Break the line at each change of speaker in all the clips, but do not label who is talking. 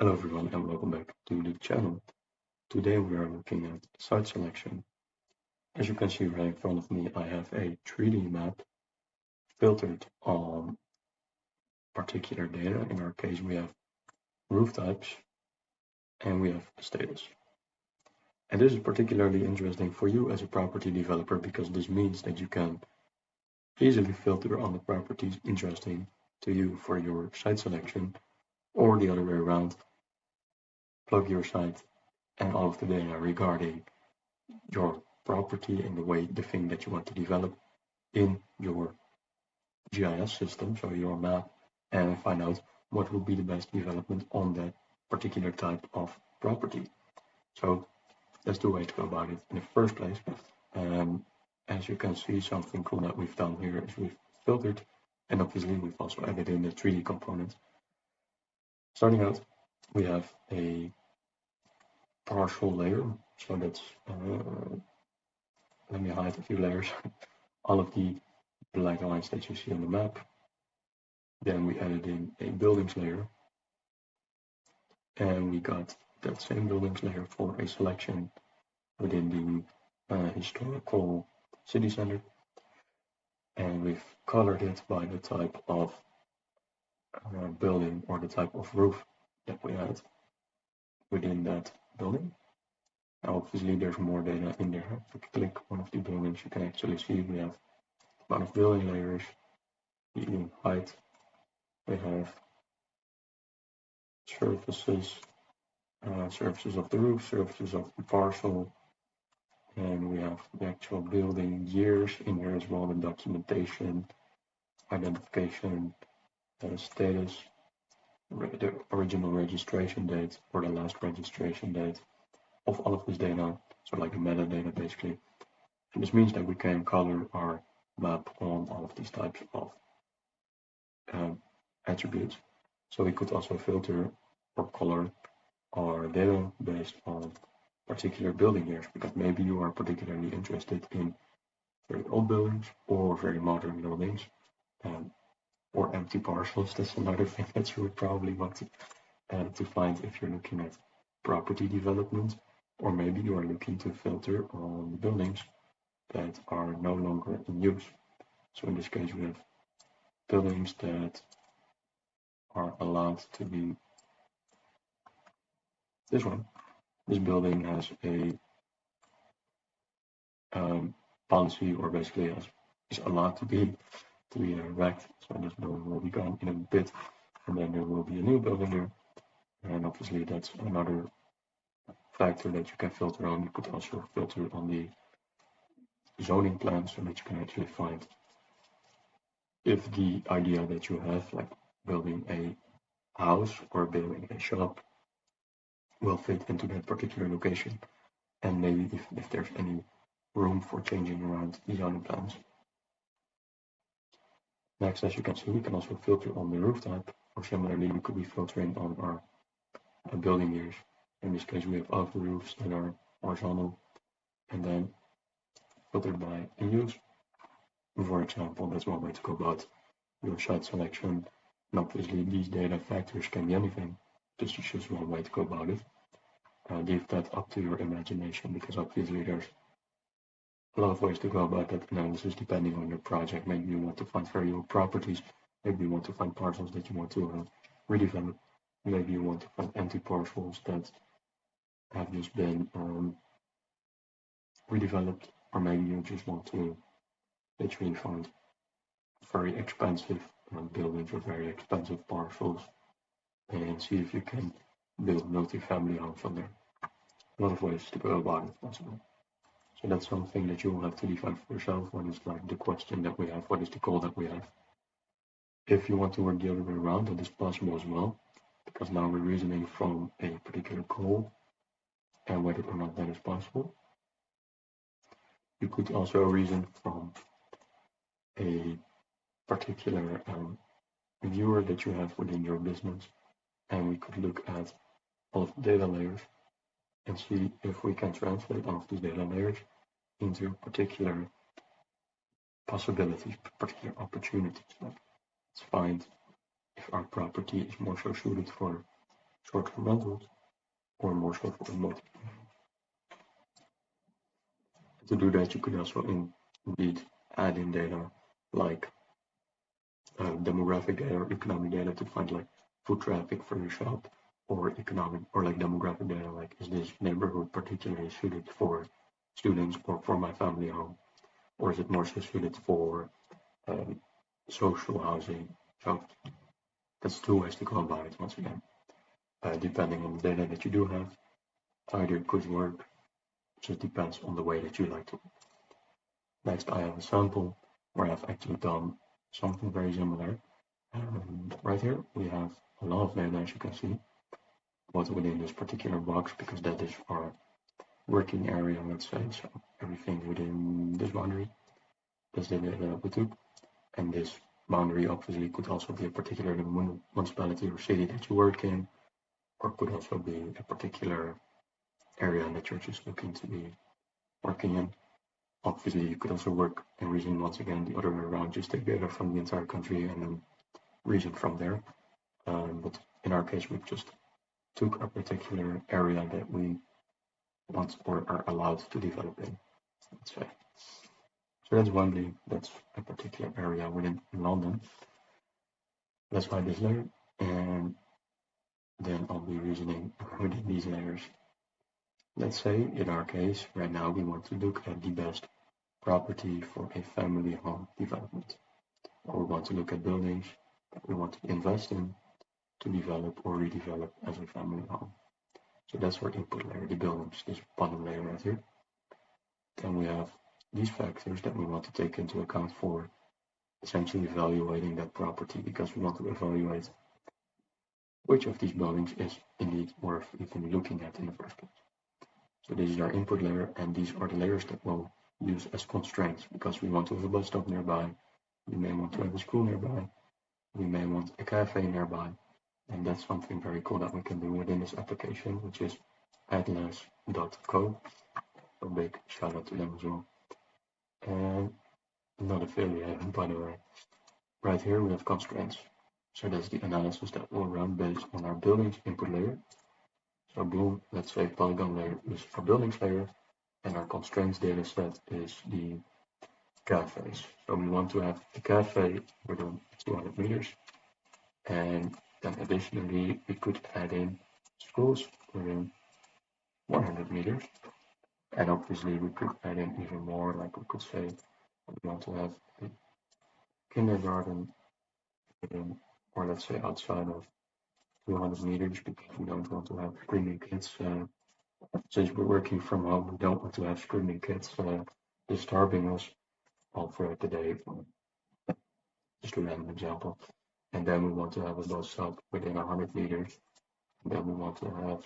Hello everyone and welcome back to the channel. Today we are looking at site selection. As you can see right in front of me, I have a 3D map filtered on particular data. In our case, we have roof types and we have status. And this is particularly interesting for you as a property developer because this means that you can easily filter on the properties interesting to you for your site selection, or the other way around, plug your site and all of the data regarding your property and the thing that you want to develop in your GIS system, so your map, and find out what will be the best development on that particular type of property. So that's the way to go about it in the first place. As you can see, something cool that we've done here is we've filtered, and obviously we've also added in the 3D component. Starting out, we have a partial layer, so that's let me hide a few layers. All of the black lines that you see on the map. Then we added in a buildings layer, and we got that same buildings layer for a selection within the historical city center, and we've colored it by the type of building or the type of roof that we had within that building. Now, obviously, there's more data in there. If you click one of the buildings, you can actually see we have a lot of building layers, the height, we have surfaces, surfaces of the roof, surfaces of the parcel, and we have the actual building years in here as well, the documentation, identification, status, the original registration date or the last registration date of all of this data, so like the metadata basically. And this means that we can color our map on all of these types of attributes. So we could also filter or color our data based on particular building years, because maybe you are particularly interested in very old buildings or very modern buildings, or empty parcels. That's another thing that you would probably want to find if you're looking at property development, or maybe you are looking to filter on buildings that are no longer in use. So in this case, we have buildings that are allowed to be this one. This building has a policy, or basically is allowed to be wrecked. So this building will be gone in a bit, and then there will be a new building there. And obviously that's another factor that you can filter on. You could also filter on the zoning plan so that you can actually find if the idea that you have, like building a house or building a shop, will fit into that particular location, and maybe if there's any room for changing around the zoning plans. Next, as you can see, we can also filter on the roof type, or similarly, we could be filtering on our building years. In this case, we have all of the roofs that are horizontal, and then filtered by in use. For example, that's one way to go about your site selection. And obviously, these data factors can be anything. This is just one way to go about it. Leave that up to your imagination, because obviously there's a lot of ways to go about that analysis depending on your project. Maybe you want to find very old properties. Maybe you want to find parcels that you want to redevelop. Maybe you want to find empty parcels that have just been redeveloped, or maybe you just want to literally find very expensive buildings or very expensive parcels and see if you can build multi-family homes on there. A lot of ways to go about it possible. So that's something that you will have to define for yourself. What is like the question that we have? What is the goal that we have? If you want to work the other way around, that is possible as well, because now we're reasoning from a particular goal and whether or not that is possible. You could also reason from a particular viewer that you have within your business, and we could look at all of the data layers and see if we can translate all of these data layers into particular possibilities, particular opportunities. Like, let's find if our property is more so suited for short-term rentals, or more so for remote. To do that, you could also indeed add in data like demographic data or economic data to find like foot traffic for your shop, or economic or like demographic data like, is this neighborhood particularly suited for students or for my family home, or is it more so suited for um, social housing? So that's two ways to go about it once again, depending on the data that you do have. Either could work, just depends on the way that you like to. Next, I have a sample where I've actually done something very similar. Right here, we have a lot of data, as you can see, what's within this particular box, because that is our working area, let's say. So everything within this boundary, that's the data that we took. And this boundary obviously could also be a particular municipality or city that you work in, or could also be a particular area that you're just looking to be working in. Obviously, you could also work and reason once again the other way around, just take data from the entire country and then reason from there. But in our case, we just took a particular area that we want or are allowed to develop in, let's say. So that's Wembley, that's a particular area within London. Let's hide this layer, and then I'll be reasoning within these layers. Let's say in our case, right now we want to look at the best property for a family home development. Or we want to look at buildings that we want to invest in to develop or redevelop as a family home. So that's our input layer, the buildings, this bottom layer right here. Then we have these factors that we want to take into account for essentially evaluating that property, because we want to evaluate which of these buildings is indeed worth even looking at in the first place. So this is our input layer, and these are the layers that we'll use as constraints, because we want to have a bus stop nearby, we may want to have a school nearby, we may want a cafe nearby, and that's something very cool that we can do within this application, which is atlas.co. A big shout out to them as well. And not affiliated, by the way. Right here we have constraints. So that's the analysis that will run based on our buildings input layer. So boom, let's say polygon layer is our buildings layer, and our constraints data set is the cafes. So we want to have a cafe within 200 meters, and then additionally we could add in schools within 100 meters, and obviously we could add in even more, like we could say we want to have a kindergarten within, or let's say outside of 200 meters, because we don't want to have screaming kids. Since we're working from home, we don't want to have screaming kids disturbing us all throughout the day. Just to an example. And then we want to have a bus stop within 100 meters. And then we want to have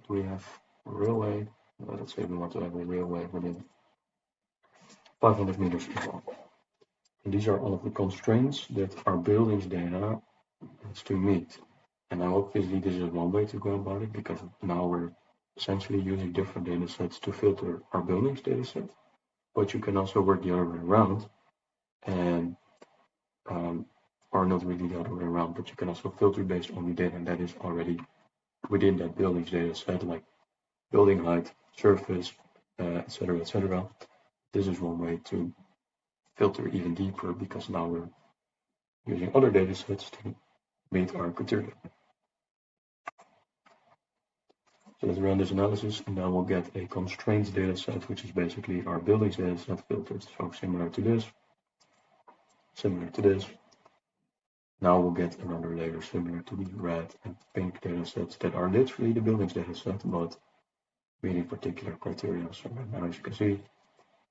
do we have a railway? Let's say we want to have a railway within 500 meters as well. And these are all of the constraints that our buildings data has to meet. And now obviously this is one way to go about it, because now we're essentially using different data sets to filter our buildings data set. But you can also work the other way around, and or not really the other way around, but you can also filter based on the data that is already within that buildings data set, like building height, surface, etc., etc. This is one way to filter even deeper, because now we're using other data sets to meet our criteria. So let's run this analysis, and now we'll get a constraints data set, which is basically our buildings data set filtered. So similar to this, similar to this. Now we'll get another layer similar to the red and pink data sets that are literally the buildings data set, but meeting particular criteria. So right now, as you can see,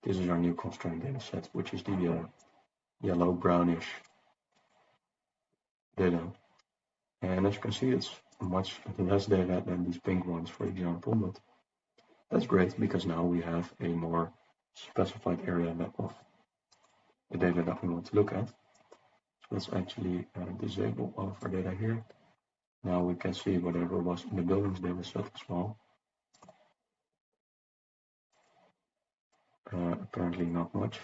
this is our new constraint data set, which is the yellow brownish data. And as you can see, it's much less data than these pink ones, for example, but that's great, because now we have a more specified area of the data that we want to look at. So let's actually disable all of our data here. Now we can see whatever was in the buildings data set as well. Apparently not much.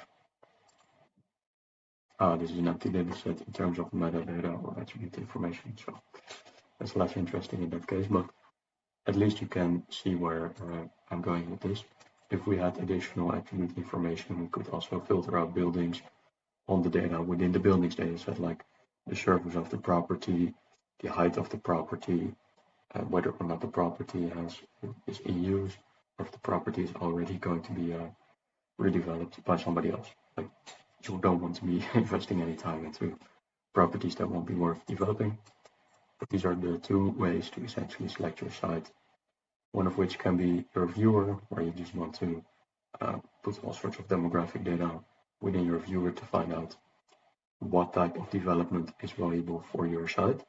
this is an empty data set in terms of metadata or attribute information. So that's less interesting in that case, but at least you can see where I'm going with this. If we had additional attribute information, we could also filter out buildings on the data within the buildings data set, like the surface of the property, the height of the property, whether or not the property is in use, or if the property is already going to be redeveloped by somebody else. Like, you don't want to be investing any time into properties that won't be worth developing. But these are the two ways to essentially select your site. One of which can be your viewer, where you just want to put all sorts of demographic data within your viewer to find out what type of development is valuable for your site,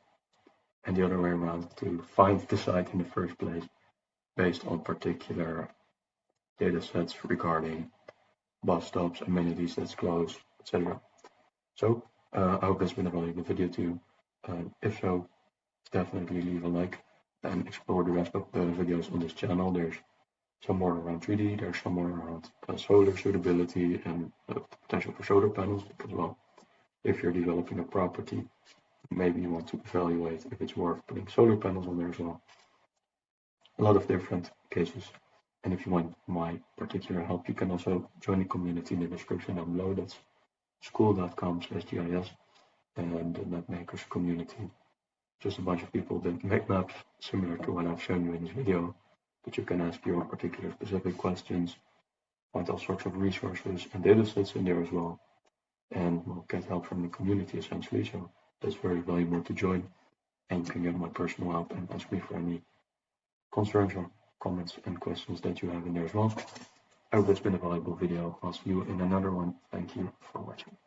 and the other way around, to find the site in the first place based on particular data sets regarding bus stops, amenities that's close, etc. So I hope that's been a valuable video to you. If so, definitely leave a like and explore the rest of the videos on this channel. There's some more around 3D, there's some more around solar suitability and potential for solar panels, because, well, if you're developing a property, maybe you want to evaluate if it's worth putting solar panels on there as well. A lot of different cases. And if you want my particular help, you can also join the community in the description down below. That's school.com/GIS and the mapmakers community. Just a bunch of people that make maps similar to what I've shown you in this video, but you can ask your particular specific questions, find all sorts of resources and data sets in there as well, and we'll get help from the community essentially. So that's very valuable to join, and you can get my personal help and ask me for any concerns or comments and questions that you have in there as well. I hope it's been a valuable video. I'll see you in another one. Thank you for watching.